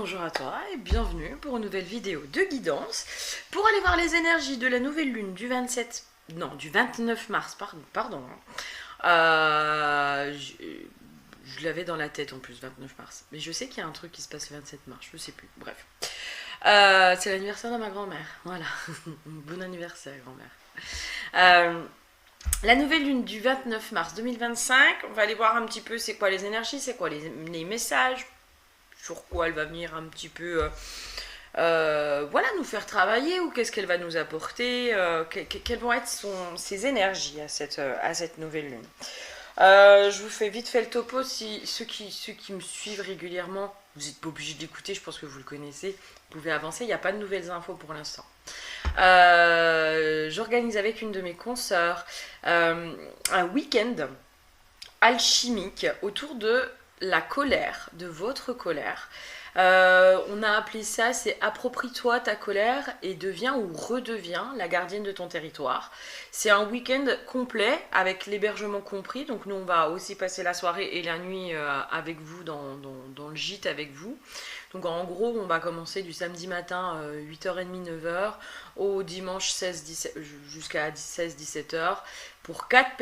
bonjour à toi et bienvenue pour une nouvelle vidéo de guidance pour aller voir les énergies de la nouvelle lune du 29 mars, pardon. Je l'avais dans la tête en plus, 29 mars. Mais je sais qu'il y a un truc qui se passe le 27 mars, je sais plus, bref. C'est l'anniversaire de ma grand-mère, voilà. Bon anniversaire, grand-mère. La nouvelle lune du 29 mars 2025, on va aller voir un petit peu c'est quoi les énergies, c'est quoi les messages, sur quoi elle va venir un petit peu voilà, nous faire travailler ou qu'est-ce qu'elle va nous apporter, quelles vont être ses énergies à cette nouvelle lune. Je vous fais vite fait le topo, si ceux qui me suivent régulièrement, vous n'êtes pas obligés d'écouter, je pense que vous le connaissez, vous pouvez avancer, il n'y a pas de nouvelles infos pour l'instant. J'organise avec une de mes consoeurs un week-end alchimique autour de la colère, de votre colère. On a appelé ça, c'est approprie-toi ta colère et deviens ou redeviens la gardienne de ton territoire. C'est un week-end complet avec l'hébergement compris, donc nous on va aussi passer la soirée et la nuit avec vous dans le gîte avec vous. Donc en gros on va commencer du samedi matin 8h30 9h au dimanche 16 jusqu'à 16-17h pour 4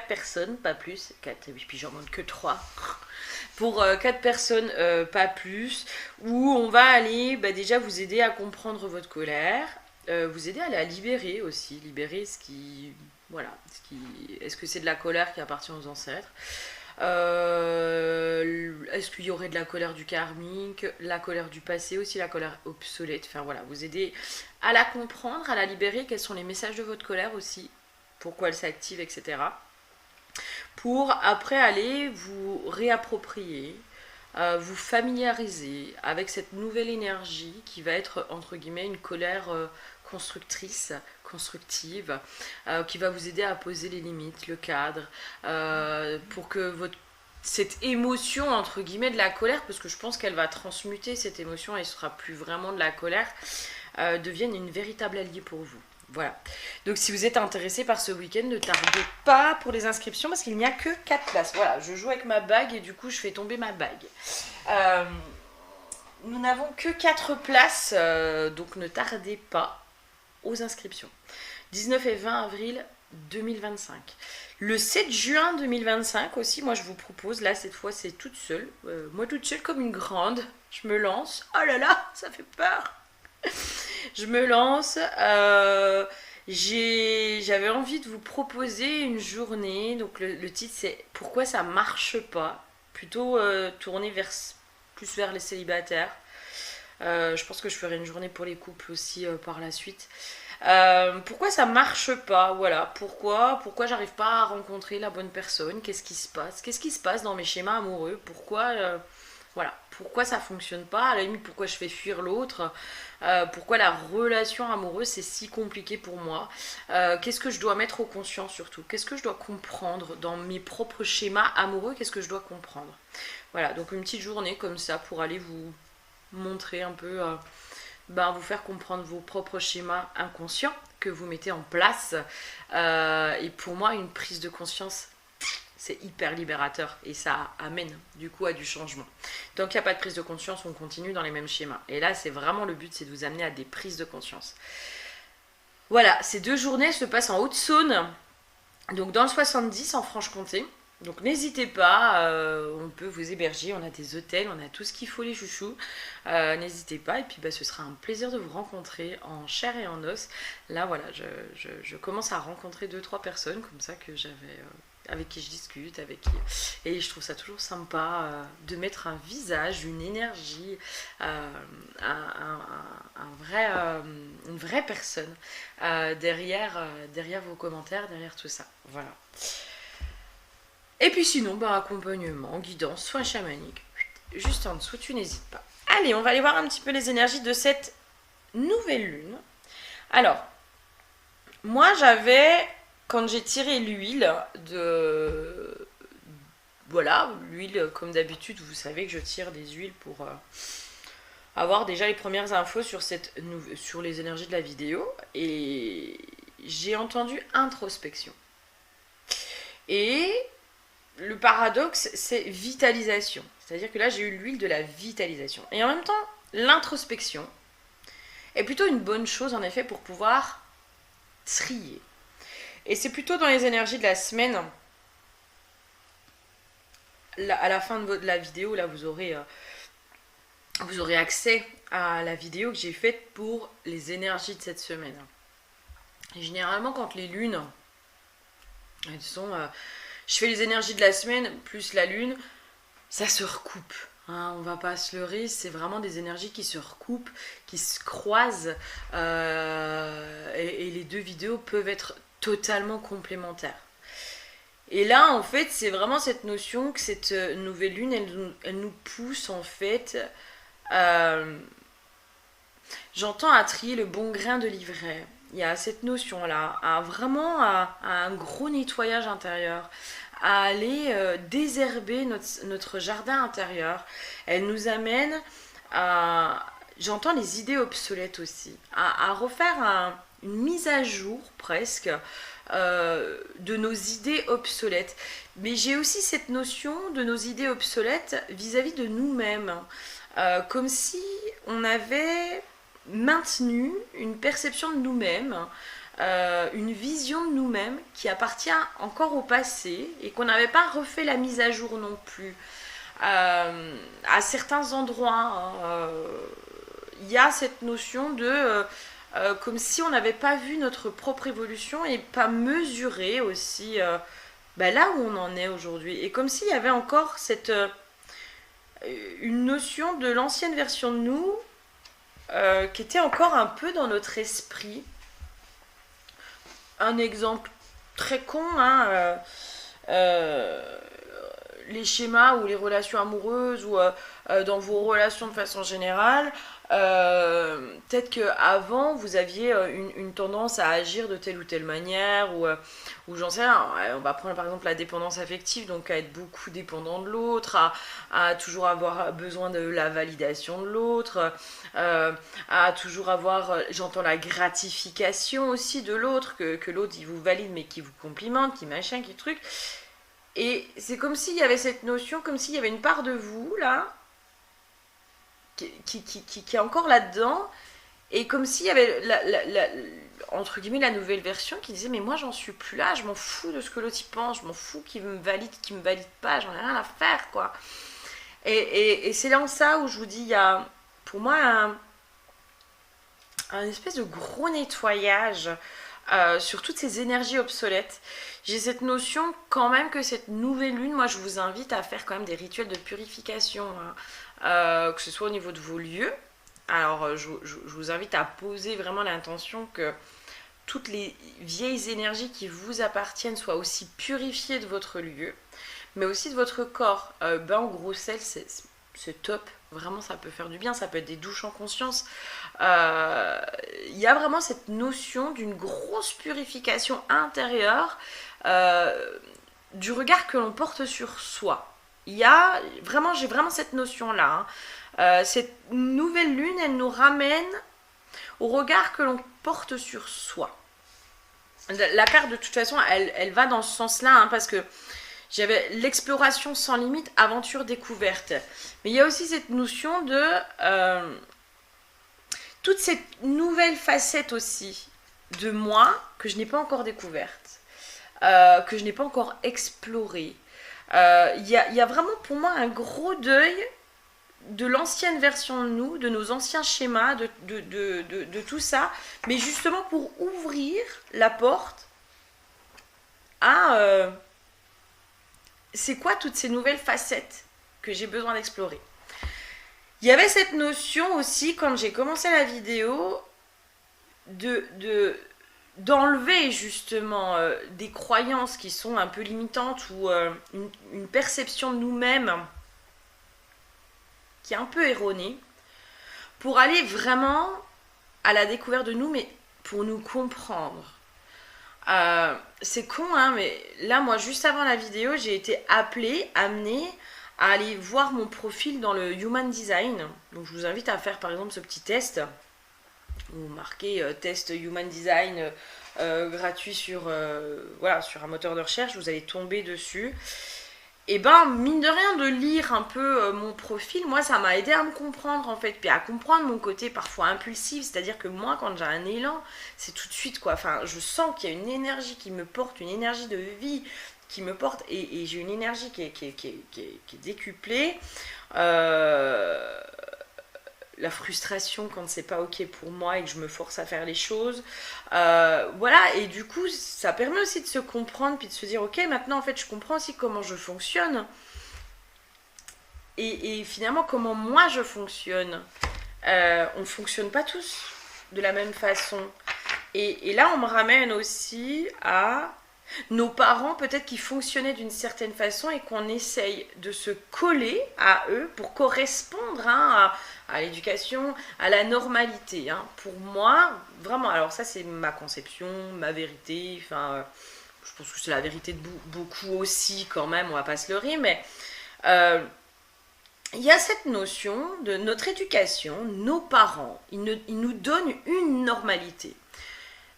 personnes, pas plus, 4, et puis j'en demande que 3 pour 4 personnes, pas plus, où on va aller déjà vous aider à comprendre votre colère, vous aider à la libérer aussi, libérer ce qui, voilà, est-ce que c'est de la colère qui appartient aux ancêtres, est-ce qu'il y aurait de la colère du karmique, la colère du passé aussi, la colère obsolète, enfin voilà, vous aider à la comprendre, à la libérer, quels sont les messages de votre colère aussi, pourquoi elle s'active, etc. Pour après aller vous réapproprier, vous familiariser avec cette nouvelle énergie qui va être entre guillemets une colère constructive, qui va vous aider à poser les limites, le cadre, pour que cette émotion entre guillemets de la colère, parce que je pense qu'elle va transmuter cette émotion et ne sera plus vraiment de la colère, devienne une véritable alliée pour vous. Voilà. Donc si vous êtes intéressé par ce week-end, ne tardez pas pour les inscriptions parce qu'il n'y a que 4 places. Voilà, je joue avec ma bague et du coup je fais tomber ma bague. Nous n'avons que 4 places, donc ne tardez pas aux inscriptions. 19 et 20 avril 2025. Le 7 juin 2025 aussi, moi je vous propose, là cette fois c'est toute seule, moi toute seule comme une grande, je me lance. Oh là là, ça fait peur. Je me lance. J'avais envie de vous proposer une journée. Donc le titre c'est Pourquoi ça marche pas. Plutôt tourné plus vers les célibataires. Je pense que je ferai une journée pour les couples aussi par la suite. Pourquoi ça marche pas, voilà, pourquoi j'arrive pas à rencontrer la bonne personne, qu'est-ce qui se passe dans mes schémas amoureux, voilà, pourquoi ça fonctionne pas, à la limite pourquoi je fais fuir l'autre, pourquoi la relation amoureuse c'est si compliqué pour moi, qu'est-ce que je dois mettre au conscient surtout, qu'est-ce que je dois comprendre dans mes propres schémas amoureux, qu'est-ce que je dois comprendre. Voilà, donc une petite journée comme ça pour aller vous montrer un peu, vous faire comprendre vos propres schémas inconscients que vous mettez en place. Et pour moi, une prise de conscience, c'est hyper libérateur et ça amène du coup à du changement. Tant qu'il n'y a pas de prise de conscience, on continue dans les mêmes schémas. Et là, c'est vraiment le but, c'est de vous amener à des prises de conscience. Voilà, ces 2 journées se passent en Haute-Saône, donc dans le 70 en Franche-Comté. Donc n'hésitez pas, on peut vous héberger, on a des hôtels, on a tout ce qu'il faut les chouchous. N'hésitez pas et puis ce sera un plaisir de vous rencontrer en chair et en os. Là voilà, je commence à rencontrer 2-3 personnes comme ça que avec qui je discute, et je trouve ça toujours sympa de mettre un visage, une énergie, une vraie personne derrière vos commentaires, derrière tout ça. Voilà. Et puis sinon, accompagnement, guidance, soins chamaniques, juste en dessous, tu n'hésites pas. Allez, on va aller voir un petit peu les énergies de cette nouvelle lune. Alors, moi quand j'ai tiré l'huile Voilà, l'huile, comme d'habitude, vous savez que je tire des huiles pour avoir déjà les premières infos sur les énergies de la vidéo. Et j'ai entendu introspection. Et le paradoxe, c'est vitalisation. C'est-à-dire que là, j'ai eu l'huile de la vitalisation. Et en même temps, l'introspection est plutôt une bonne chose, en effet, pour pouvoir trier. Et c'est plutôt dans les énergies de la semaine, à la fin de la vidéo, là, vous aurez accès à la vidéo que j'ai faite pour les énergies de cette semaine. Et généralement, quand les lunes, elles sont... je fais les énergies de la semaine plus la lune, ça se recoupe. Hein, on va pas se leurrer, c'est vraiment des énergies qui se recoupent, qui se croisent. Et les deux vidéos peuvent être totalement complémentaires. Et là, en fait, c'est vraiment cette notion que cette nouvelle lune, elle nous pousse, en fait... j'entends à trier le bon grain de l'ivraie. Il y a cette notion-là, à un gros nettoyage intérieur, à aller désherber notre jardin intérieur. Elle nous amène à... J'entends les idées obsolètes aussi, à refaire une mise à jour presque de nos idées obsolètes. Mais j'ai aussi cette notion de nos idées obsolètes vis-à-vis de nous-mêmes. Comme si on avait maintenu une perception de nous-mêmes, une vision de nous-mêmes qui appartient encore au passé et qu'on n'avait pas refait la mise à jour non plus. À certains endroits, il y a cette notion de... comme si on n'avait pas vu notre propre évolution et pas mesuré aussi là où on en est aujourd'hui. Et comme s'il y avait encore une notion de l'ancienne version de nous qui était encore un peu dans notre esprit. Un exemple très con, hein, les schémas ou les relations amoureuses ou dans vos relations de façon générale, peut-être qu'avant vous aviez une tendance à agir de telle ou telle manière ou j'en sais rien, on va prendre par exemple la dépendance affective, donc à être beaucoup dépendant de l'autre, à toujours avoir besoin de la validation de l'autre, à toujours avoir, j'entends la gratification aussi de l'autre, que l'autre il vous valide mais qui vous complimente, qui machin, qui truc. Et c'est comme s'il y avait cette notion, comme s'il y avait une part de vous là qui est encore là-dedans, et comme s'il y avait entre guillemets la nouvelle version qui disait mais moi j'en suis plus là, je m'en fous de ce que l'autre y pense, je m'en fous qu'il me valide, qu'il me valide pas, j'en ai rien à faire quoi. Et c'est là en ça où je vous dis, il y a pour moi un espèce de gros nettoyage sur toutes ces énergies obsolètes. J'ai cette notion quand même que cette nouvelle lune, moi je vous invite à faire quand même des rituels de purification, que ce soit au niveau de vos lieux. Alors je vous invite à poser vraiment l'intention que toutes les vieilles énergies qui vous appartiennent soient aussi purifiées de votre lieu, mais aussi de votre corps. Bain au gros sel, c'est top. Vraiment, ça peut faire du bien, ça peut être des douches en conscience. Il y a vraiment cette notion d'une grosse purification intérieure du regard que l'on porte sur soi. J'ai vraiment cette notion-là. Cette nouvelle lune, elle nous ramène au regard que l'on porte sur soi. La carte, de toute façon, elle va dans ce sens-là, parce que j'avais l'exploration sans limite, aventure découverte. Mais il y a aussi cette notion de toute cette nouvelle facette aussi de moi que je n'ai pas encore découverte, que je n'ai pas encore explorée. Il y a vraiment pour moi un gros deuil de l'ancienne version de nous, de nos anciens schémas, de tout ça, mais justement pour ouvrir la porte à... c'est quoi toutes ces nouvelles facettes que j'ai besoin d'explorer. Il y avait cette notion aussi, quand j'ai commencé la vidéo, d'enlever justement des croyances qui sont un peu limitantes ou une perception de nous-mêmes qui est un peu erronée, pour aller vraiment à la découverte de nous, mais pour nous comprendre. C'est con, mais là, moi, juste avant la vidéo, j'ai été amenée à aller voir mon profil dans le Human Design. Donc, je vous invite à faire, par exemple, ce petit test. Vous marquez test Human Design gratuit sur un moteur de recherche. Vous allez tomber dessus. et ben mine de rien de lire un peu mon profil, moi ça m'a aidé à me comprendre en fait, puis à comprendre mon côté parfois impulsif, c'est-à-dire que moi quand j'ai un élan, c'est tout de suite quoi, enfin je sens qu'il y a une énergie qui me porte, une énergie de vie qui me porte, et j'ai une énergie qui est décuplée. Euh, la frustration quand c'est pas ok pour moi et que je me force à faire les choses. Voilà, et du coup, ça permet aussi de se comprendre puis de se dire ok, maintenant en fait, je comprends aussi comment je fonctionne et finalement comment moi je fonctionne. On fonctionne pas tous de la même façon. Et là, on me ramène aussi à nos parents peut-être qui fonctionnaient d'une certaine façon et qu'on essaye de se coller à eux pour correspondre à l'éducation, à la normalité. Hein. Pour moi, vraiment, alors ça c'est ma conception, ma vérité, enfin, je pense que c'est la vérité de beaucoup aussi quand même, on va pas se leurrer, mais il y a cette notion de notre éducation, nos parents, ils nous donnent une normalité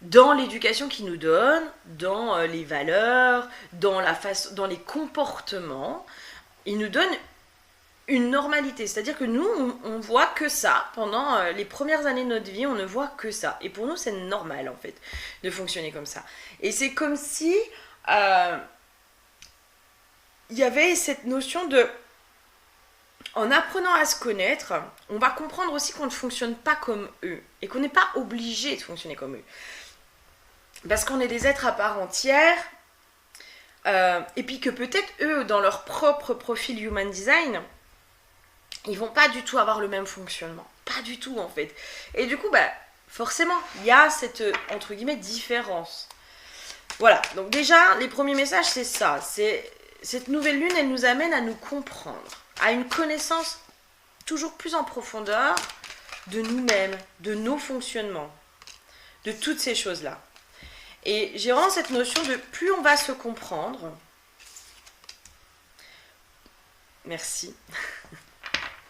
dans l'éducation qu'ils nous donnent, dans les valeurs, dans les comportements, ils nous donnent une normalité. C'est-à-dire que nous, on voit que ça. Pendant les premières années de notre vie, on ne voit que ça. Et pour nous, c'est normal, en fait, de fonctionner comme ça. Et c'est comme si il y avait cette notion de... En apprenant à se connaître, on va comprendre aussi qu'on ne fonctionne pas comme eux. Et qu'on n'est pas obligé de fonctionner comme eux. Parce qu'on est des êtres à part entière, et puis que peut-être eux, dans leur propre profil Human Design, ils vont pas du tout avoir le même fonctionnement. Pas du tout, en fait. Et du coup, bah, forcément, il y a cette, entre guillemets, différence. Voilà, donc déjà, les premiers messages, c'est ça. C'est cette nouvelle lune, elle nous amène à nous comprendre, à une connaissance toujours plus en profondeur de nous-mêmes, de nos fonctionnements, de toutes ces choses-là. Et j'ai vraiment cette notion de plus on va se comprendre. Merci.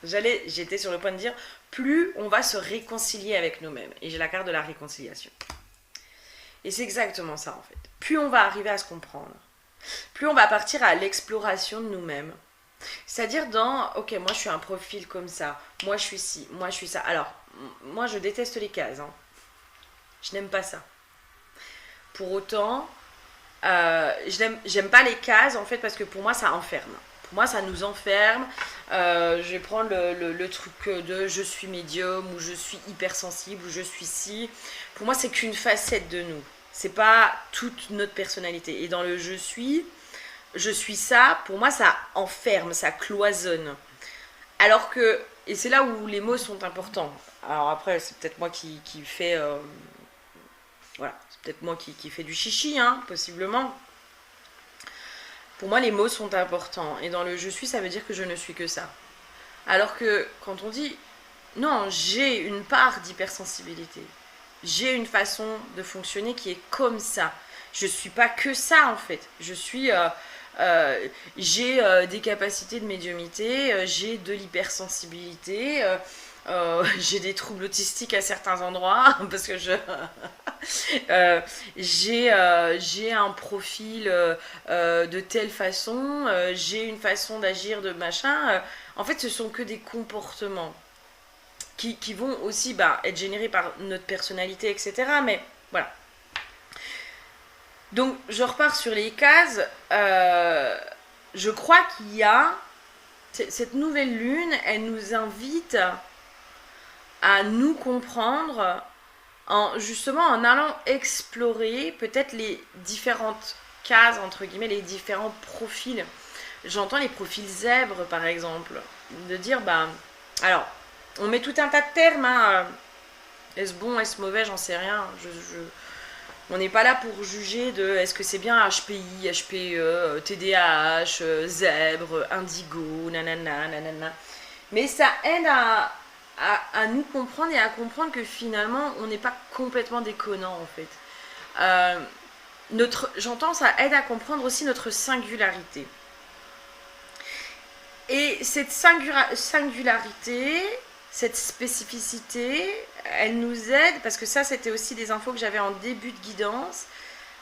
J'étais sur le point de dire plus on va se réconcilier avec nous-mêmes. Et j'ai la carte de la réconciliation. Et c'est exactement ça en fait. Plus on va arriver à se comprendre, plus on va partir à l'exploration de nous-mêmes. C'est-à-dire dans, ok, moi je suis un profil comme ça, moi je suis ci, moi je suis ça. Alors, moi je déteste les cases. Hein. Je n'aime pas ça. Pour autant, j'aime pas les cases en fait parce que pour moi ça enferme. Pour moi ça nous enferme. Je vais prendre le truc de je suis médium ou je suis hypersensible ou je suis ci. Pour moi c'est qu'une facette de nous. C'est pas toute notre personnalité. Et dans le je suis ça, pour moi ça enferme, ça cloisonne. Alors que, et c'est là où les mots sont importants. Alors après c'est peut-être moi qui fais... voilà, c'est peut-être moi qui fais du chichi, hein, possiblement. Pour moi, les mots sont importants. Et dans le je suis, ça veut dire que je ne suis que ça. Alors que quand on dit non, j'ai une part d'hypersensibilité, j'ai une façon de fonctionner qui est comme ça. Je ne suis pas que ça en fait. J'ai des capacités de médiumnité, j'ai de l'hypersensibilité. J'ai des troubles autistiques à certains endroits parce que j'ai un profil de telle façon, j'ai une façon d'agir de machin. En fait, ce sont que des comportements qui vont aussi être générés par notre personnalité, etc. Mais voilà. Donc, je repars sur les cases. Je crois qu'il y a cette nouvelle lune, elle nous invite à nous comprendre justement en allant explorer peut-être les différentes cases, entre guillemets, les différents profils. J'entends les profils zèbres par exemple, de dire alors on met tout un tas de termes, hein, est-ce bon, est-ce mauvais, j'en sais rien, on n'est pas là pour juger de est-ce que c'est bien HPI, HPE, TDAH, zèbre, indigo, nanana, nanana, mais ça aide à nous comprendre et à comprendre que finalement on n'est pas complètement déconnant en fait. J'entends, ça aide à comprendre aussi notre singularité. Et cette singularité, cette spécificité, elle nous aide, parce que ça c'était aussi des infos que j'avais en début de guidance,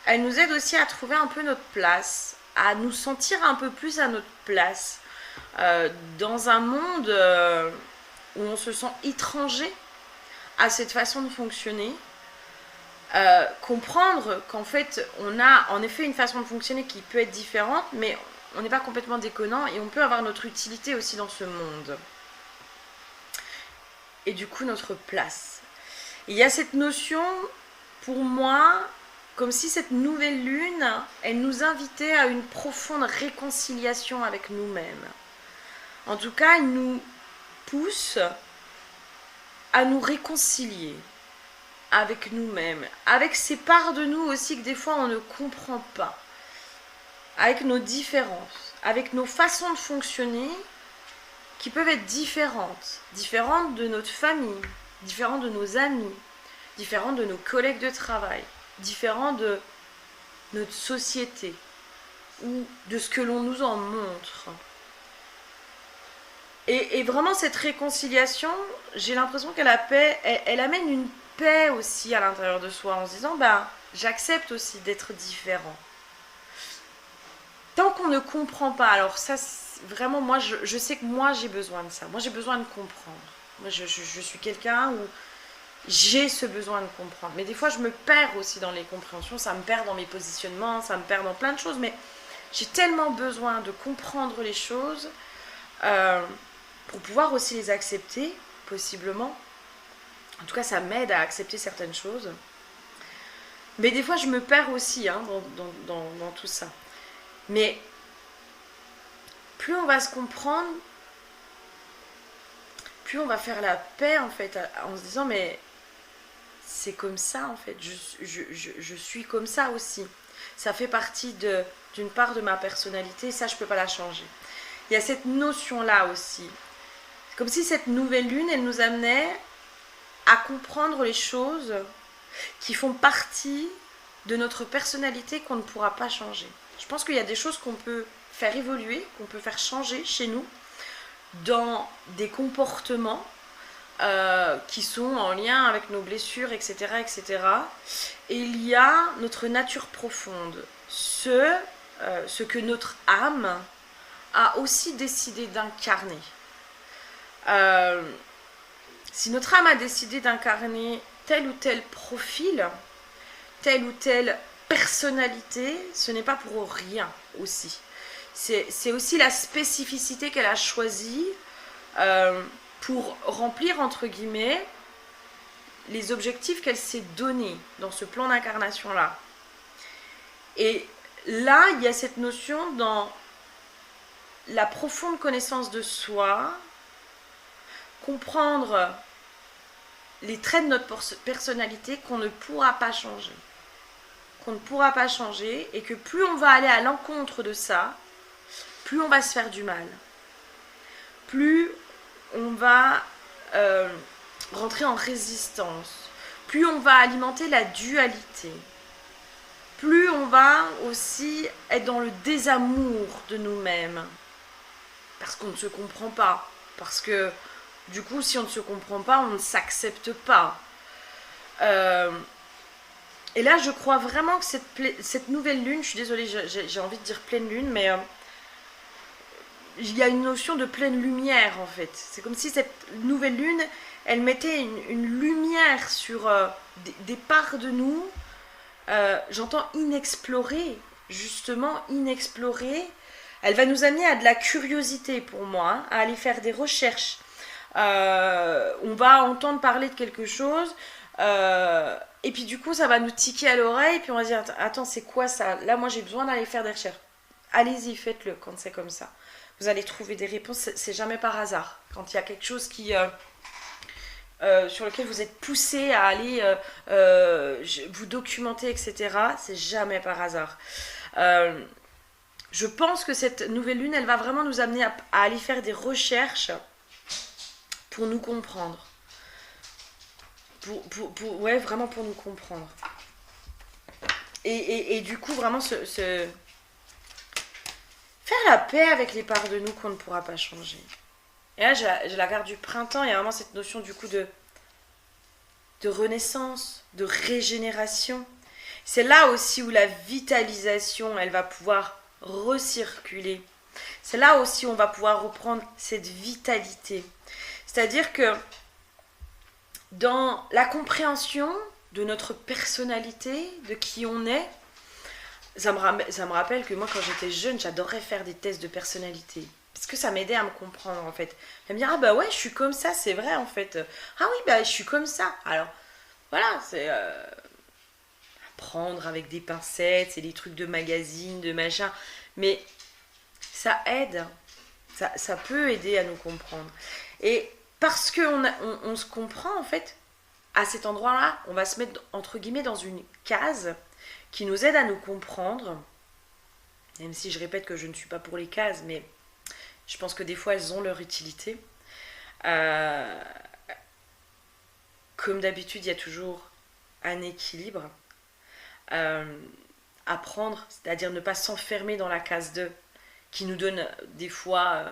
elle nous aide aussi à trouver un peu notre place à nous sentir un peu plus à notre place dans un monde où on se sent étranger à cette façon de fonctionner. Comprendre qu'en fait on a en effet une façon de fonctionner qui peut être différente, mais on n'est pas complètement déconnant et on peut avoir notre utilité aussi dans ce monde. Et du coup notre place. Et il y a cette notion, pour moi, comme si cette nouvelle lune, elle nous invitait à une profonde réconciliation avec nous-mêmes. En tout cas, elle nous pousse à nous réconcilier avec nous-mêmes, avec ces parts de nous aussi que des fois on ne comprend pas, avec nos différences, avec nos façons de fonctionner qui peuvent être différentes de notre famille, différentes de nos amis, différentes de nos collègues de travail, différentes de notre société ou de ce que l'on nous en montre. Et vraiment cette réconciliation, j'ai l'impression elle amène une paix aussi à l'intérieur de soi en se disant j'accepte aussi d'être différent. Tant qu'on ne comprend pas, alors ça vraiment moi je sais que moi j'ai besoin de ça, moi j'ai besoin de comprendre. Moi je suis quelqu'un où j'ai ce besoin de comprendre, mais des fois je me perds aussi dans les compréhensions, ça me perd dans mes positionnements, ça me perd dans plein de choses, mais j'ai tellement besoin de comprendre les choses pour pouvoir aussi les accepter, possiblement. En tout cas, ça m'aide à accepter certaines choses. Mais des fois, je me perds aussi dans tout ça. Mais plus on va se comprendre, plus on va faire la paix, en fait, en se disant, mais c'est comme ça, en fait. Je suis comme ça aussi. Ça fait partie d'une part de ma personnalité, ça, je ne peux pas la changer. Il y a cette notion-là aussi. C'est comme si cette nouvelle lune, elle nous amenait à comprendre les choses qui font partie de notre personnalité qu'on ne pourra pas changer. Je pense qu'il y a des choses qu'on peut faire évoluer, qu'on peut faire changer chez nous dans des comportements qui sont en lien avec nos blessures, etc., etc. Et il y a notre nature profonde, ce que notre âme a aussi décidé d'incarner. Si notre âme a décidé d'incarner tel ou tel profil, telle ou telle personnalité, ce n'est pas pour rien aussi. C'est aussi la spécificité qu'elle a choisie pour remplir, entre guillemets, les objectifs qu'elle s'est donnés dans ce plan d'incarnation-là. Et là, il y a cette notion dans la profonde connaissance de soi, comprendre les traits de notre personnalité qu'on ne pourra pas changer. Qu'on ne pourra pas changer et que plus on va aller à l'encontre de ça, plus on va se faire du mal. Plus on va rentrer en résistance. Plus on va alimenter la dualité. Plus on va aussi être dans le désamour de nous-mêmes. Parce qu'on ne se comprend pas. Parce que du coup, si on ne se comprend pas, on ne s'accepte pas. Et là, je crois vraiment que cette nouvelle lune, je suis désolée, j'ai envie de dire pleine lune, mais il y a une notion de pleine lumière, en fait. C'est comme si cette nouvelle lune, elle mettait une lumière sur des parts de nous, j'entends inexplorées, justement inexplorées. Elle va nous amener à de la curiosité, pour moi, hein, à aller faire des recherches. On va entendre parler de quelque chose, et puis du coup ça va nous tiquer à l'oreille, puis on va dire attends, c'est quoi ça? Là moi j'ai besoin d'aller faire des recherches. Allez-y, faites-le quand c'est comme ça. Vous allez trouver des réponses, c'est jamais par hasard. Quand il y a quelque chose qui sur lequel vous êtes poussé à aller vous documenter, etc., c'est jamais par hasard. Je pense que cette nouvelle lune, elle va vraiment nous amener à aller faire des recherches pour nous comprendre. Ouais, vraiment pour nous comprendre. Et du coup, vraiment faire la paix avec les parts de nous qu'on ne pourra pas changer. Et là, j'ai la carte du printemps, il y a vraiment cette notion du coup de renaissance, de régénération. C'est là aussi où la vitalisation, elle va pouvoir recirculer. C'est là aussi où on va pouvoir reprendre cette vitalité. C'est-à-dire que dans la compréhension de notre personnalité, de qui on est, ça me rappelle que moi, quand j'étais jeune, j'adorais faire des tests de personnalité. Parce que ça m'aidait à me comprendre, en fait. À me dire, ah bah ouais, je suis comme ça, c'est vrai, en fait. Ah oui, bah je suis comme ça. Alors, voilà, c'est prendre avec des pincettes, c'est des trucs de magazine, de machin. Mais ça aide. Ça peut aider à nous comprendre. Et parce qu'on se comprend, en fait, à cet endroit-là, on va se mettre, entre guillemets, dans une case qui nous aide à nous comprendre. Même si je répète que je ne suis pas pour les cases, mais je pense que des fois, elles ont leur utilité. Comme d'habitude, il y a toujours un équilibre à prendre, c'est-à-dire ne pas s'enfermer dans la case 2, qui nous donne des fois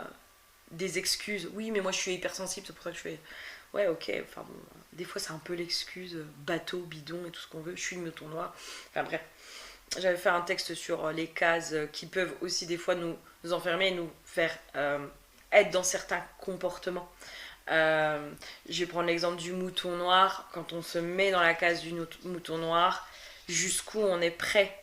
des excuses. Oui, mais moi je suis hypersensible, c'est pour ça que je fais. Ouais, ok, enfin bon, des fois c'est un peu l'excuse, bateau, bidon et tout ce qu'on veut, je suis le mouton noir. Enfin bref, j'avais fait un texte sur les cases qui peuvent aussi des fois nous enfermer et nous faire être dans certains comportements. Je vais prendre l'exemple du mouton noir. Quand on se met dans la case du mouton noir, jusqu'où on est prêt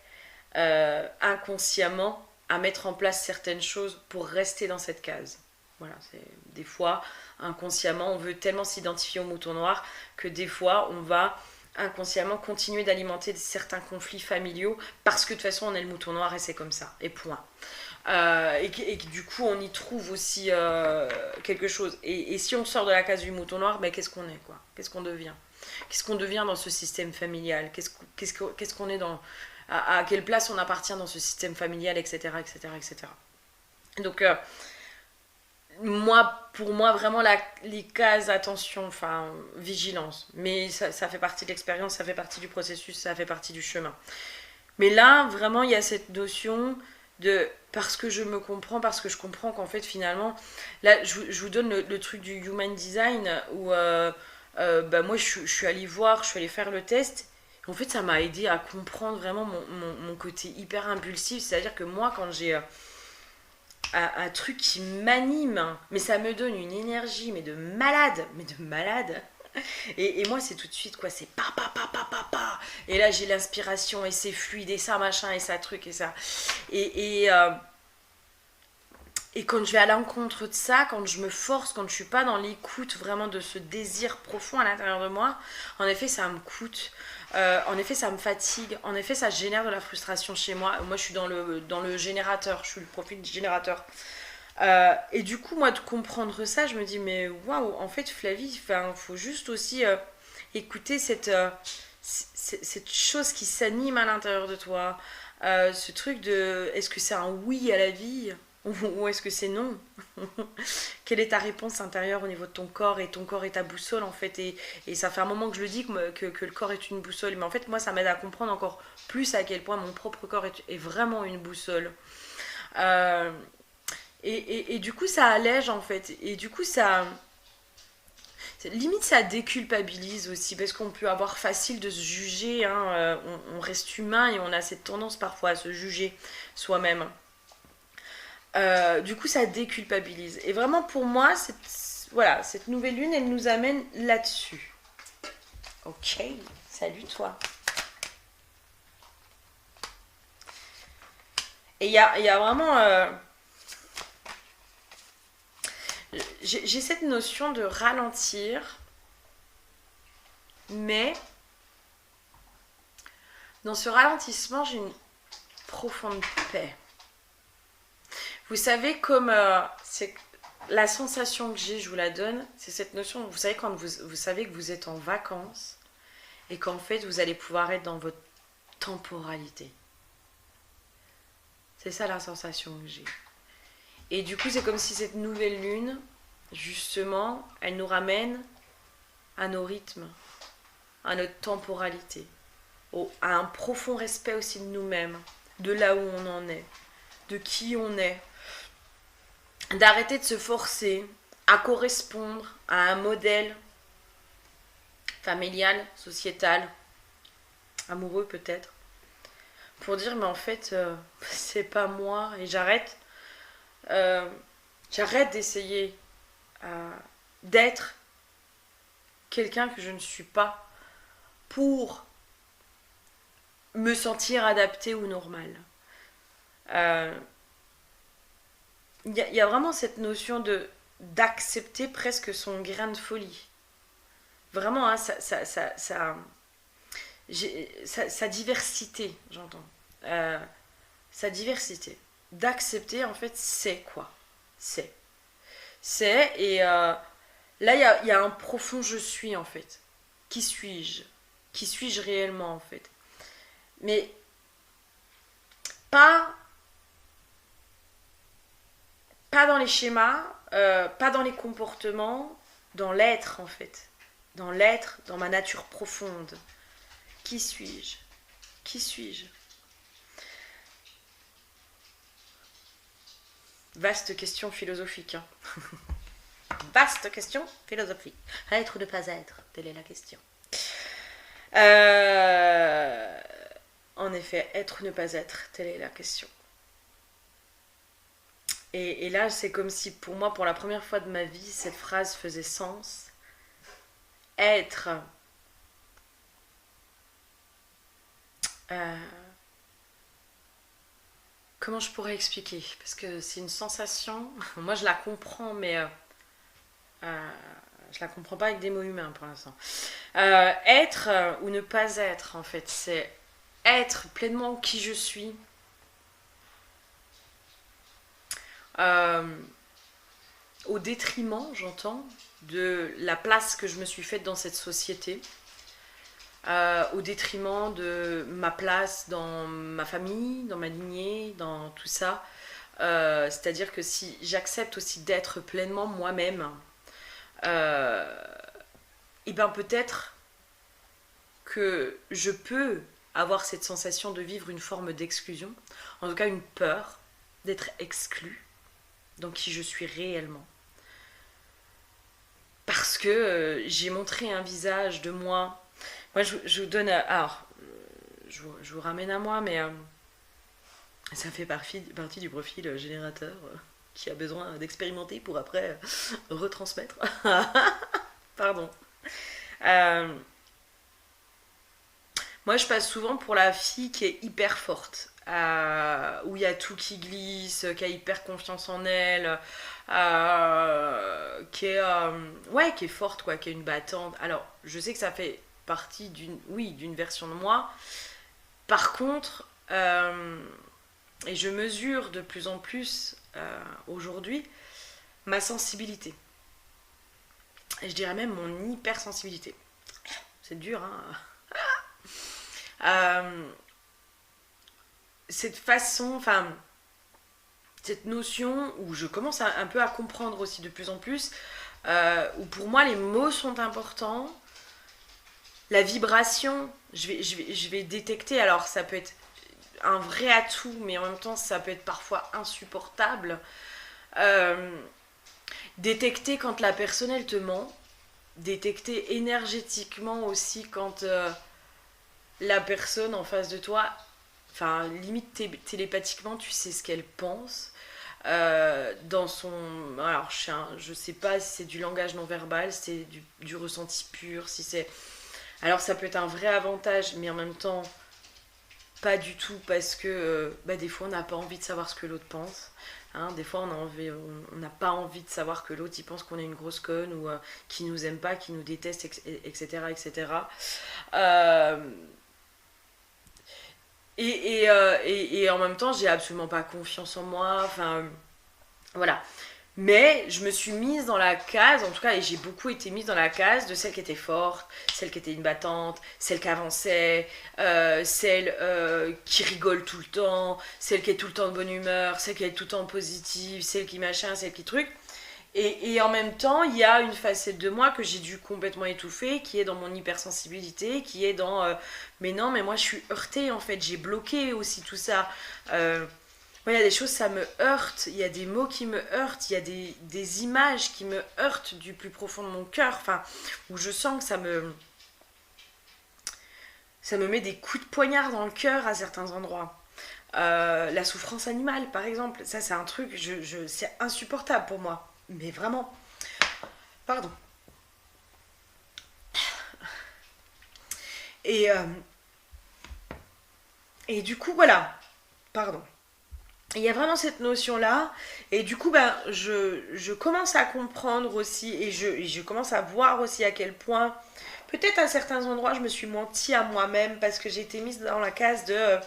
inconsciemment à mettre en place certaines choses pour rester dans cette case. Voilà, c'est des fois inconsciemment on veut tellement s'identifier au mouton noir que des fois on va inconsciemment continuer d'alimenter certains conflits familiaux parce que de toute façon on est le mouton noir et c'est comme ça et point. Et que du coup on y trouve aussi quelque chose. Et si on sort de la case du mouton noir, ben, qu'est-ce qu'on est quoi? Qu'est-ce qu'on devient? Qu'est-ce qu'on devient dans ce système familial? Qu'est-ce qu'on est dans... À quelle place on appartient dans ce système familial, etc. etc., etc. Donc pour moi vraiment les cases, attention, enfin vigilance. Mais ça fait partie de l'expérience, ça fait partie du processus, ça fait partie du chemin. Mais là, vraiment, il y a cette notion de parce que je me comprends, parce que je comprends qu'en fait, finalement, là, je vous donne le truc du human design où bah, moi, je suis allée voir, je suis allée faire le test. En fait, ça m'a aidé à comprendre vraiment mon côté hyper impulsif. C'est-à-dire que moi, quand j'ai un truc qui m'anime, mais ça me donne une énergie, mais de malade, Et moi, c'est tout de suite, quoi, c'est pa. Et là, j'ai l'inspiration, et c'est fluide, et ça, machin, et ça, truc, et ça. Et quand je vais à l'encontre de ça, quand je me force, quand je suis pas dans l'écoute vraiment de ce désir profond à l'intérieur de moi, en effet, ça me coûte. En effet, ça me fatigue. En effet, ça génère de la frustration chez moi. Moi, je suis dans le générateur. Je suis le profil du générateur. Et du coup, moi, de comprendre ça, je me dis, mais waouh, en fait, Flavie, il faut juste aussi écouter cette chose qui s'anime à l'intérieur de toi. Ce truc de, est-ce que c'est un oui à la vie ou est-ce que c'est non? Quelle est ta réponse intérieure au niveau de ton corps? Et ton corps est ta boussole, en fait. Et ça fait un moment que je le dis, que le corps est une boussole. Mais en fait, moi, ça m'aide à comprendre encore plus à quel point mon propre corps est vraiment une boussole. Et du coup, ça allège, en fait. Et du coup, limite, ça déculpabilise aussi. Parce qu'on peut avoir facile de se juger. Hein, on reste humain et on a cette tendance parfois à se juger soi-même. Du coup, ça déculpabilise. Et vraiment, pour moi, cette nouvelle lune, elle nous amène là-dessus. Ok, salut toi. Et il y a vraiment... j'ai cette notion de ralentir, mais dans ce ralentissement, j'ai une profonde paix. Vous savez, comme c'est la sensation que j'ai, je vous la donne, c'est cette notion, vous savez, quand vous savez que vous êtes en vacances et qu'en fait, vous allez pouvoir être dans votre temporalité. C'est ça la sensation que j'ai. Et du coup, c'est comme si cette nouvelle lune, justement, elle nous ramène à nos rythmes, à notre temporalité, à un profond respect aussi de nous-mêmes, de là où on en est, de qui on est. D'arrêter de se forcer à correspondre à un modèle familial, sociétal, amoureux peut-être, pour dire mais en fait c'est pas moi et euh, j'arrête d'essayer d'être quelqu'un que je ne suis pas pour me sentir adaptée ou normale. Euh, y a vraiment cette notion de d'accepter presque son grain de folie. Vraiment, hein, sa diversité, j'entends. Euh, Sa diversité. D'accepter, en fait, c'est quoi. C'est. C'est, et là, il y a un profond je suis, en fait. Qui suis-je? Qui suis-je réellement, en fait? Mais pas, pas dans les schémas, pas dans les comportements, dans l'être, en fait. Dans l'être, dans ma nature profonde. Qui suis-je? Qui suis-je? Vaste question philosophique. Hein. Vaste question philosophique. Être ou ne pas être, telle est la question. Euh, En effet, être ou ne pas être, telle est la question. Et là, c'est comme si pour moi, pour la première fois de ma vie, cette phrase faisait sens. Être, euh, comment je pourrais expliquer? Parce que c'est une sensation, moi je la comprends, mais euh, je la comprends pas avec des mots humains pour l'instant. Être ou ne pas être, en fait, c'est être pleinement qui je suis, euh, au détriment, j'entends, de la place que je me suis faite dans cette société, au détriment de ma place dans ma famille, dans ma lignée, dans tout ça. C'est-à-dire que si j'accepte aussi d'être pleinement moi-même, euh, et ben peut-être que je peux avoir cette sensation de vivre une forme d'exclusion, en tout cas une peur d'être exclu dans qui je suis réellement. Parce que j'ai montré un visage de moi. Moi, je vous donne. Alors, je vous ramène à moi, mais ça fait partie du profil générateur qui a besoin d'expérimenter pour après retransmettre. Pardon. Euh, Moi, je passe souvent pour la fille qui est hyper forte, où il y a tout qui glisse, qui a hyper confiance en elle, ouais, qui est forte, quoi, qui est une battante. Alors, je sais que ça fait partie d'une version de moi. Par contre, et je mesure de plus en plus aujourd'hui ma sensibilité. Et je dirais même mon hypersensibilité. C'est dur, hein. Euh, Cette façon, enfin, cette notion où je commence un peu à comprendre aussi de plus en plus, où pour moi les mots sont importants, la vibration, je vais détecter, alors ça peut être un vrai atout, mais en même temps ça peut être parfois insupportable. Euh, Détecter quand la personne elle te ment, détecter énergétiquement aussi quand la personne en face de toi, enfin limite télépathiquement tu sais ce qu'elle pense, dans son, alors je sais pas si c'est du langage non verbal, si c'est du ressenti pur, si c'est, alors ça peut être un vrai avantage mais en même temps pas du tout parce que bah, des fois on n'a pas envie de savoir ce que l'autre pense. Hein, des fois on n'a pas envie de savoir que l'autre il pense qu'on est une grosse conne ou qu'il nous aime pas, qu'il nous déteste, etc. etc. Euh, et en même temps, j'ai absolument pas confiance en moi. Enfin, voilà. Mais je me suis mise dans la case, en tout cas, et j'ai beaucoup été mise dans la case de celle qui était forte, celle qui était une battante, celle qui avançait, celle qui rigole tout le temps, celle qui est tout le temps de bonne humeur, celle qui est tout le temps positive, celle qui machin, celle qui truc. Et en même temps, il y a une facette de moi que j'ai dû complètement étouffer, qui est dans mon hypersensibilité, qui est dans mais non, mais moi je suis heurtée en fait, j'ai bloqué aussi tout ça. Moi, il y a des choses, ça me heurte, il y a des mots qui me heurtent, il y a des images qui me heurtent du plus profond de mon cœur, enfin, où je sens que Ça me met des coups de poignard dans le cœur à certains endroits. La souffrance animale, par exemple, ça c'est un truc, c'est insupportable pour moi. Mais vraiment. Pardon. Et, euh, et du coup, voilà. Pardon. Il y a vraiment cette notion-là. Et du coup, ben, je commence à comprendre aussi. Et je commence à voir aussi à quel point, peut-être à certains endroits, je me suis menti à moi-même parce que j'ai été mise dans la case de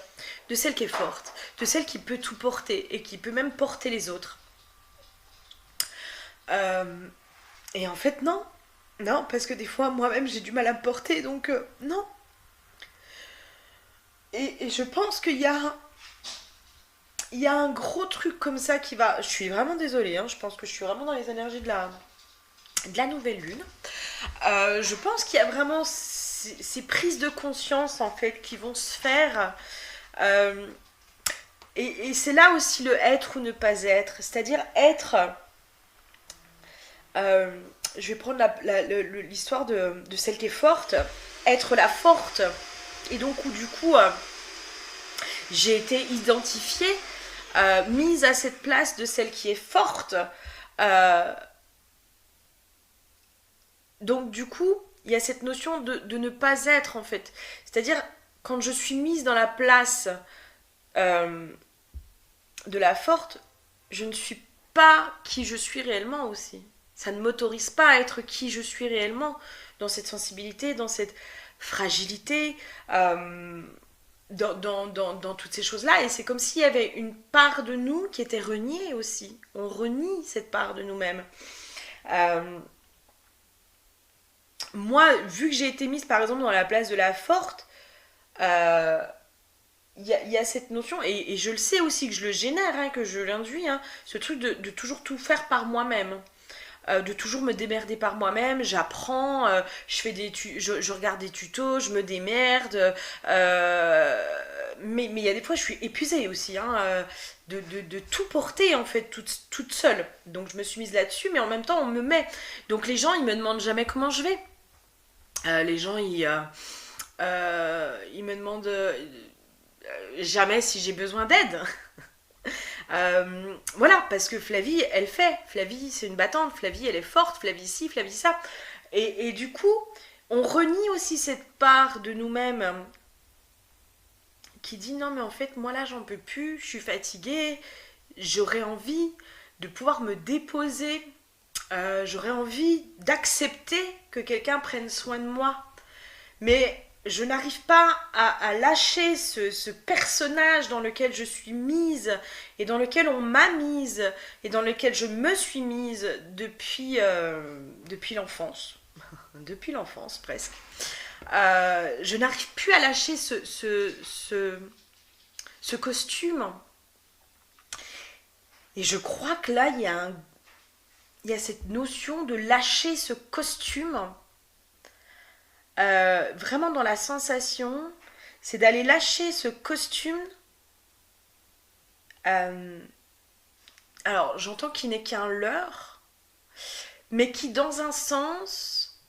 celle qui est forte, de celle qui peut tout porter et qui peut même porter les autres. Euh, et en fait, non. Non, parce que des fois, moi-même, j'ai du mal à me porter. Donc, non. Et je pense qu'il y a un gros truc comme ça qui va. Je suis vraiment désolée, hein, je pense que je suis vraiment dans les énergies de la nouvelle lune. Je pense qu'il y a vraiment ces prises de conscience en fait qui vont se faire. Euh, et c'est là aussi le être ou ne pas être. C'est-à-dire être. euh, je vais prendre l'histoire de celle qui est forte. Être la forte. Et donc, où du coup, j'ai été identifiée, mise à cette place de celle qui est forte. Euh, donc du coup, il y a cette notion de ne pas être en fait. C'est-à-dire, quand je suis mise dans la place euh, de la forte, je ne suis pas qui je suis réellement aussi. Ça ne m'autorise pas à être qui je suis réellement, dans cette sensibilité, dans cette fragilité, dans toutes ces choses-là. Et c'est comme s'il y avait une part de nous qui était reniée aussi. On renie cette part de nous-mêmes. Euh, Moi, vu que j'ai été mise par exemple dans la place de la forte, euh, il y a cette notion, et je le sais aussi que je le génère, hein, que je l'induis, hein, ce truc de toujours tout faire par moi-même. De toujours me démerder par moi-même, j'apprends, je regarde des tutos, je me démerde, mais il y a des fois je suis épuisée aussi, hein, de tout porter en fait toute seule. Donc je me suis mise là-dessus, mais en même temps on me met. Donc les gens ils me demandent jamais comment je vais. Les gens ils me demandent jamais si j'ai besoin d'aide. Voilà, parce que Flavie, elle fait. Flavie, c'est une battante. Flavie, elle est forte. Flavie, ci, Flavie, ça. Et du coup, on renie aussi cette part de nous-mêmes qui dit non, mais en fait, moi là, j'en peux plus. Je suis fatiguée. J'aurais envie de pouvoir me déposer. J'aurais envie d'accepter que quelqu'un prenne soin de moi. Mais je n'arrive pas à lâcher ce personnage dans lequel je suis mise et dans lequel on m'a mise et dans lequel je me suis mise depuis l'enfance. Depuis l'enfance presque. Je n'arrive plus à lâcher ce costume. Et je crois que là, il y a cette notion de lâcher ce costume. Vraiment dans la sensation, c'est d'aller lâcher ce costume. euh, alors j'entends qu'il n'est qu'un leurre, mais qui dans un sens,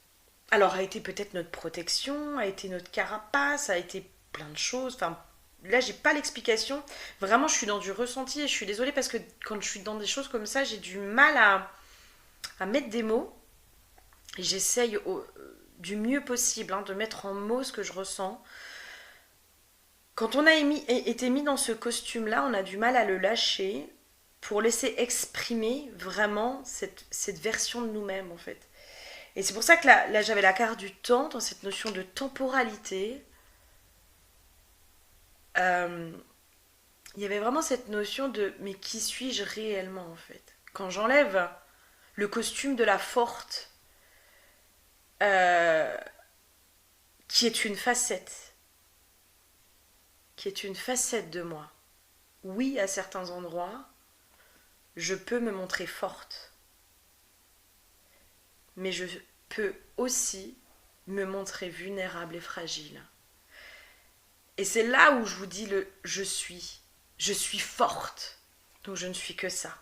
alors a été peut-être notre protection, a été notre carapace, a été plein de choses. Enfin, là j'ai pas l'explication. Vraiment, je suis dans du ressenti et je suis désolée parce que quand je suis dans des choses comme ça, j'ai du mal à mettre des mots. Et j'essaye du mieux possible, hein, de mettre en mots ce que je ressens. Quand on a été mis dans ce costume-là, on a du mal à le lâcher pour laisser exprimer vraiment cette version de nous-mêmes, en fait. Et c'est pour ça que là j'avais la carte du temps, dans cette notion de temporalité. Euh, il y avait vraiment cette notion de mais qui suis-je réellement, en fait. Quand j'enlève le costume de la forte, euh, qui est une facette, qui est une facette de moi. Oui, à certains endroits, je peux me montrer forte, mais je peux aussi me montrer vulnérable et fragile. Et c'est là où je vous dis le je suis. Je suis forte, donc je ne suis que ça.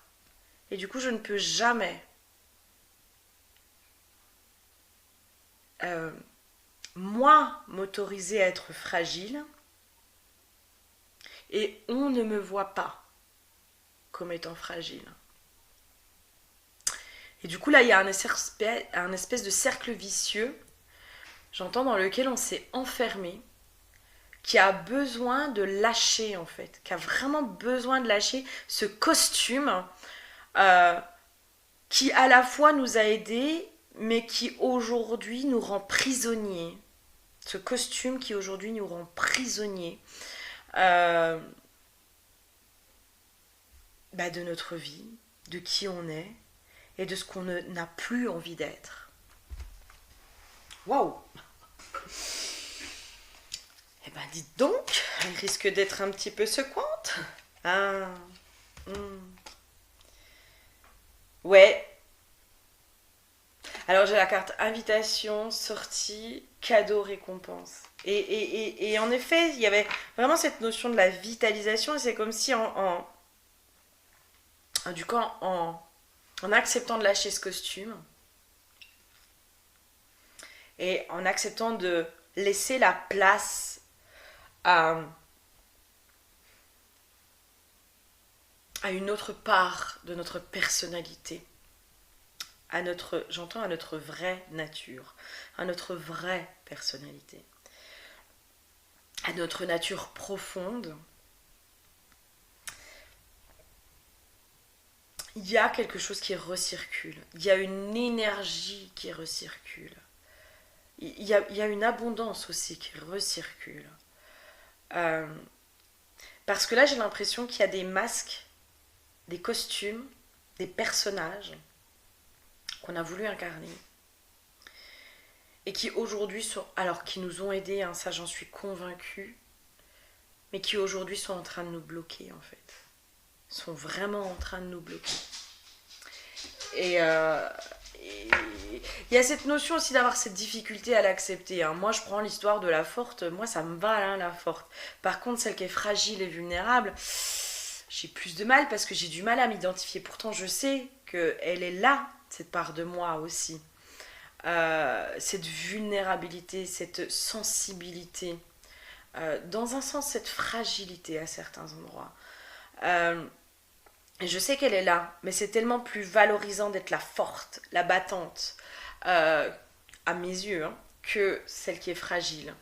Et du coup, je ne peux jamais euh, moi m'autoriser à être fragile et on ne me voit pas comme étant fragile. Et du coup là il y a un espèce de cercle vicieux, j'entends, dans lequel on s'est enfermé, qui a besoin de lâcher en fait, qui a vraiment besoin de lâcher ce costume euh, qui à la fois nous a aidés, mais qui aujourd'hui nous rend prisonniers. Ce costume qui aujourd'hui nous rend prisonniers de notre vie, de qui on est et de ce qu'on n'a plus envie d'être. Waouh! Eh ben dites donc, elle risque d'être un petit peu secouante. Ah, ouais. Alors j'ai la carte invitation, sortie, cadeau, récompense. Et en effet, il y avait vraiment cette notion de la vitalisation, et c'est comme si du coup, en acceptant de lâcher ce costume, et en acceptant de laisser la place à une autre part de notre personnalité, à notre vraie nature, à notre vraie personnalité, à notre nature profonde, il y a quelque chose qui recircule, il y a une énergie qui recircule, il y a une abondance aussi qui recircule. Parce que là, j'ai l'impression qu'il y a des masques, des costumes, des personnages qu'on a voulu incarner et qui aujourd'hui sont, alors qui nous ont aidés, hein, ça j'en suis convaincue, mais qui aujourd'hui sont en train de nous bloquer en fait, sont vraiment en train de nous bloquer. Et il y a cette notion aussi d'avoir cette difficulté à l'accepter, hein. Moi je prends l'histoire de la forte, moi ça me va, hein, la forte. Par contre celle qui est fragile et vulnérable, j'ai plus de mal parce que j'ai du mal à m'identifier. Pourtant je sais qu'elle est là, cette part de moi aussi. Cette vulnérabilité, cette sensibilité, dans un sens cette fragilité à certains endroits. Et je sais qu'elle est là, mais c'est tellement plus valorisant d'être la forte, la battante, à mes yeux, hein, que celle qui est fragile.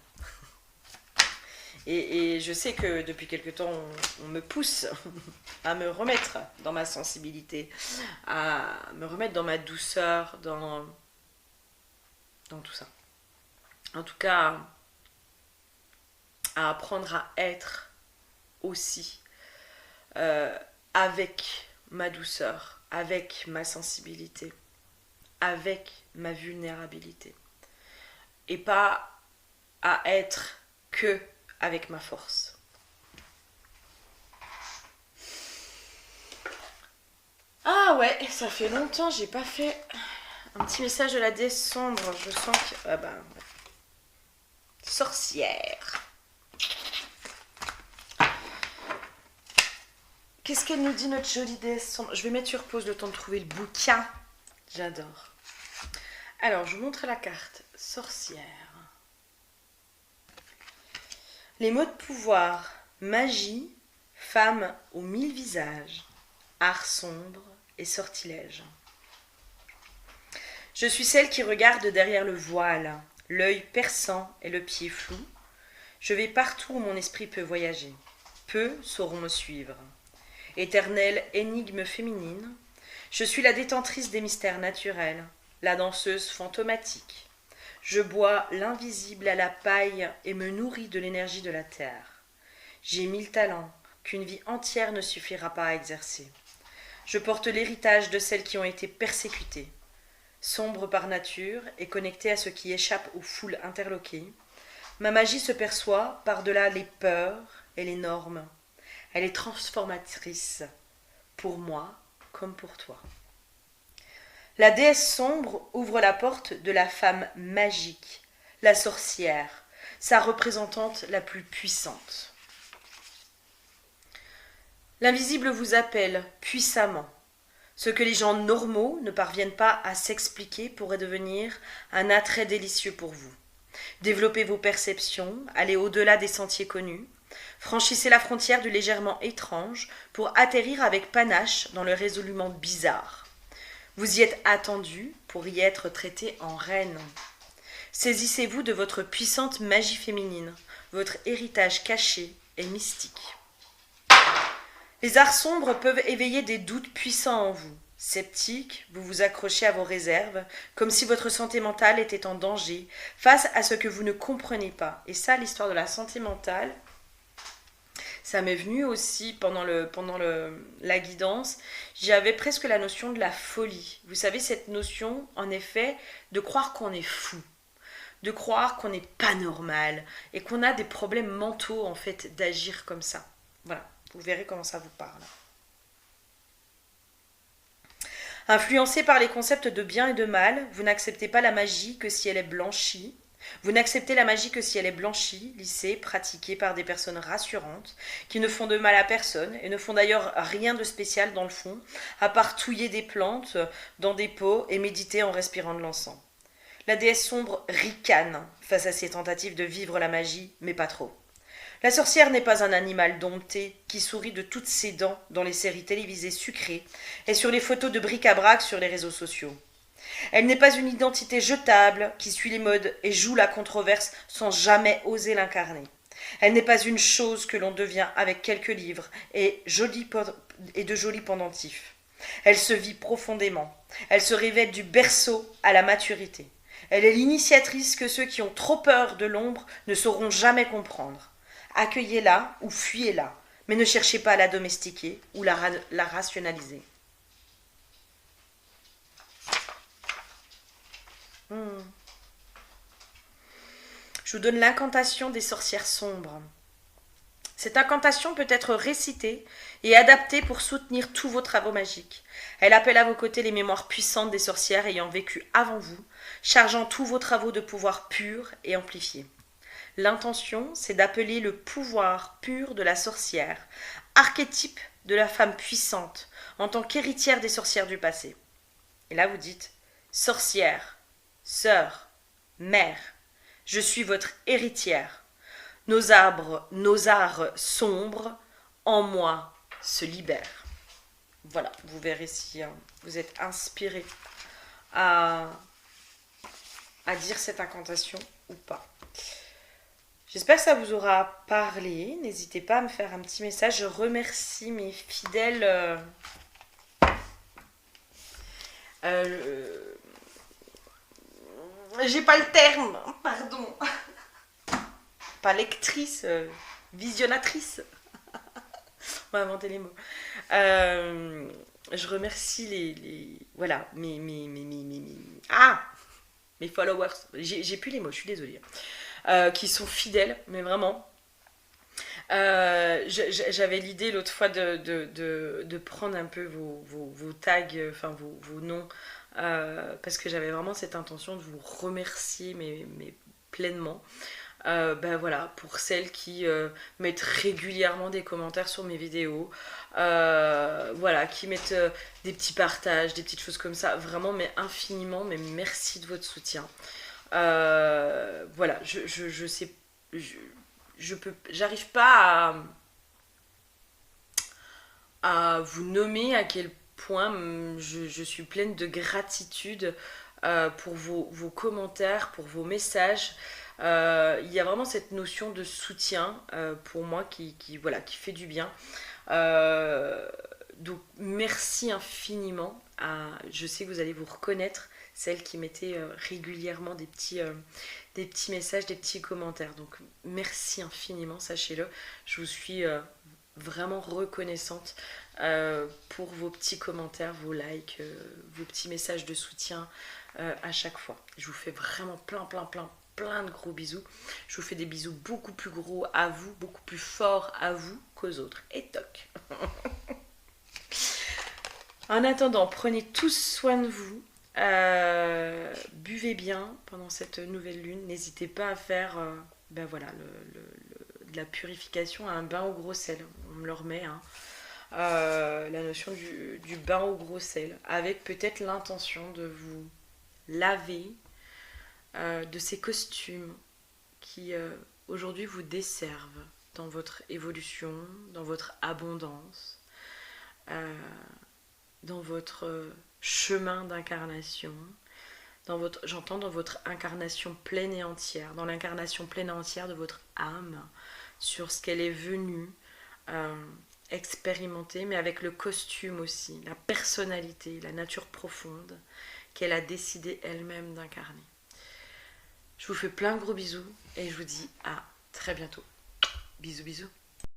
Et je sais que depuis quelque temps, on me pousse à me remettre dans ma sensibilité, à me remettre dans ma douceur, dans tout ça. En tout cas, à apprendre à être aussi avec ma douceur, avec ma sensibilité, avec ma vulnérabilité. Et pas à être que avec ma force. Ah ouais, ça fait longtemps, j'ai pas fait un petit message de la déesse sombre. Je sens que... Ah bah... Sorcière. Qu'est-ce qu'elle nous dit, notre jolie déesse sombre? Je vais mettre sur pause le temps de trouver le bouquin. J'adore. Alors, je vous montre la carte. Sorcière. Les mots de pouvoir. Magie, femme aux 1000 visages, art sombre et sortilège. Je suis celle qui regarde derrière le voile, l'œil perçant et le pied flou. Je vais partout où mon esprit peut voyager. Peu sauront me suivre. Éternelle énigme féminine, je suis la détentrice des mystères naturels, la danseuse fantomatique. Je bois l'invisible à la paille et me nourris de l'énergie de la terre. J'ai 1000 talents qu'une vie entière ne suffira pas à exercer. Je porte l'héritage de celles qui ont été persécutées. Sombre par nature et connectée à ce qui échappe aux foules interloquées, ma magie se perçoit par-delà les peurs et les normes. Elle est transformatrice, pour moi comme pour toi. La déesse sombre ouvre la porte de la femme magique, la sorcière, sa représentante la plus puissante. L'invisible vous appelle puissamment. Ce que les gens normaux ne parviennent pas à s'expliquer pourrait devenir un attrait délicieux pour vous. Développez vos perceptions, allez au-delà des sentiers connus. Franchissez la frontière du légèrement étrange pour atterrir avec panache dans le résolument bizarre. Vous y êtes attendu pour y être traité en reine. Saisissez-vous de votre puissante magie féminine, votre héritage caché et mystique. Les arts sombres peuvent éveiller des doutes puissants en vous. Sceptique, vous vous accrochez à vos réserves, comme si votre santé mentale était en danger, face à ce que vous ne comprenez pas. Et ça, l'histoire de la santé mentale, ça m'est venu aussi pendant la guidance. J'avais presque la notion de la folie. Vous savez, cette notion, en effet, de croire qu'on est fou, de croire qu'on n'est pas normal et qu'on a des problèmes mentaux, en fait, d'agir comme ça. Voilà, vous verrez comment ça vous parle. Influencé par les concepts de bien et de mal, vous n'acceptez pas la magie que si elle est blanchie. Vous n'acceptez la magie que si elle est blanchie, lissée, pratiquée par des personnes rassurantes, qui ne font de mal à personne et ne font d'ailleurs rien de spécial dans le fond, à part touiller des plantes dans des pots et méditer en respirant de l'encens. La déesse sombre ricane face à ces tentatives de vivre la magie, mais pas trop. La sorcière n'est pas un animal dompté qui sourit de toutes ses dents dans les séries télévisées sucrées et sur les photos de bric-à-brac sur les réseaux sociaux. Elle n'est pas une identité jetable qui suit les modes et joue la controverse sans jamais oser l'incarner. Elle n'est pas une chose que l'on devient avec quelques livres et de jolis pendentifs. Elle se vit profondément. Elle se révèle du berceau à la maturité. Elle est l'initiatrice que ceux qui ont trop peur de l'ombre ne sauront jamais comprendre. Accueillez-la ou fuyez-la, mais ne cherchez pas à la domestiquer ou la rationaliser. Je vous donne l'incantation des sorcières sombres. Cette incantation peut être récitée et adaptée pour soutenir tous vos travaux magiques. Elle appelle à vos côtés les mémoires puissantes des sorcières ayant vécu avant vous, chargeant tous vos travaux de pouvoir pur et amplifié. L'intention, c'est d'appeler le pouvoir pur de la sorcière, archétype de la femme puissante, en tant qu'héritière des sorcières du passé. Et là, vous dites « Sorcière, sœur, mère, je suis votre héritière. Nos arts sombres, en moi, se libèrent. » Voilà, vous verrez si vous êtes inspiré à dire cette incantation ou pas. J'espère que ça vous aura parlé. N'hésitez pas à me faire un petit message. Je remercie mes fidèles j'ai pas le terme, pardon. Pas lectrice, visionnatrice. On va inventer les mots. Je remercie voilà, mes followers. J'ai plus les mots, je suis désolée. Qui sont fidèles, mais vraiment. J'avais l'idée l'autre fois de prendre un peu vos tags, enfin vos noms, parce que j'avais vraiment cette intention de vous remercier mais pleinement. Voilà, pour celles qui mettent régulièrement des commentaires sur mes vidéos, voilà, qui mettent des petits partages, des petites choses comme ça, vraiment, mais infiniment, mais merci de votre soutien. Voilà, je sais, j'arrive pas à vous nommer à quel point je suis pleine de gratitude pour vos commentaires, pour vos messages. Il y a vraiment cette notion de soutien pour moi qui fait du bien. Donc merci infiniment. Je sais que vous allez vous reconnaître, celles qui mettaient régulièrement des petits messages, des petits commentaires. Donc merci infiniment, sachez-le. Je vous suis vraiment reconnaissante pour vos petits commentaires, vos likes, vos petits messages de soutien à chaque fois. Je vous fais vraiment plein de gros bisous. Je vous fais des bisous beaucoup plus gros à vous, beaucoup plus forts à vous qu'aux autres. Et toc. En attendant, prenez tous soin de vous. Buvez bien pendant cette nouvelle lune. N'hésitez pas à faire de la purification à un bain au gros sel. On me le remet. La notion du bain au gros sel. Avec peut-être l'intention de vous laver de ces costumes qui aujourd'hui vous desservent dans votre évolution, dans votre abondance, dans votre chemin d'incarnation, j'entends dans votre incarnation pleine et entière, dans l'incarnation pleine et entière de votre âme, sur ce qu'elle est venue expérimenter, mais avec le costume aussi, la personnalité, la nature profonde qu'elle a décidé elle-même d'incarner. Je vous fais plein de gros bisous et je vous dis à très bientôt. Bisous bisous.